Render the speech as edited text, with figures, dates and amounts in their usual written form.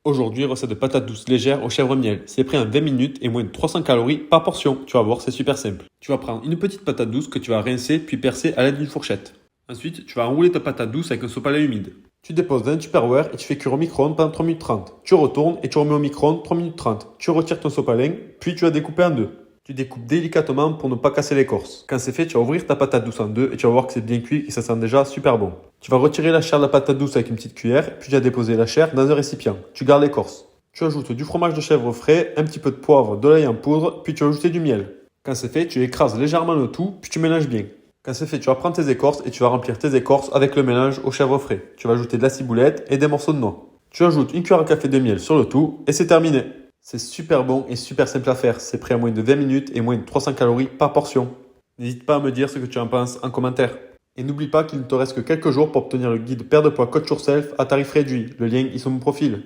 Aujourd'hui, recette de patates douces légères au chèvre miel. C'est prêt en 20 minutes et moins de 300 calories par portion. Tu vas voir, c'est super simple. Tu vas prendre une petite patate douce que tu vas rincer puis percer à l'aide d'une fourchette. Ensuite, tu vas enrouler ta patate douce avec un sopalin humide. Tu déposes dans un Tupperware et tu fais cuire au micro-ondes pendant 3 minutes 30. Tu retournes et tu remets au micro-ondes 3 minutes 30. Tu retires ton sopalin, puis tu vas découper en deux. Tu découpes délicatement pour ne pas casser l'écorce. Quand c'est fait, tu vas ouvrir ta patate douce en deux et tu vas voir que c'est bien cuit et ça sent déjà super bon. Tu vas retirer la chair de la patate douce avec une petite cuillère, puis tu vas déposer la chair dans un récipient. Tu gardes l'écorce. Tu ajoutes du fromage de chèvre frais, un petit peu de poivre, de l'ail en poudre, puis tu vas ajouter du miel. Quand c'est fait, tu écrases légèrement le tout, puis tu mélanges bien. Quand c'est fait, tu vas prendre tes écorces et tu vas remplir tes écorces avec le mélange au chèvre frais. Tu vas ajouter de la ciboulette et des morceaux de noix. Tu ajoutes une cuillère à café de miel sur le tout et c'est terminé. C'est super bon et super simple à faire. C'est prêt en moins de 20 minutes et moins de 300 calories par portion. N'hésite pas à me dire ce que tu en penses en commentaire. Et n'oublie pas qu'il ne te reste que quelques jours pour obtenir le guide Perte de poids Coach Yourself à tarif réduit. Le lien est sur mon profil.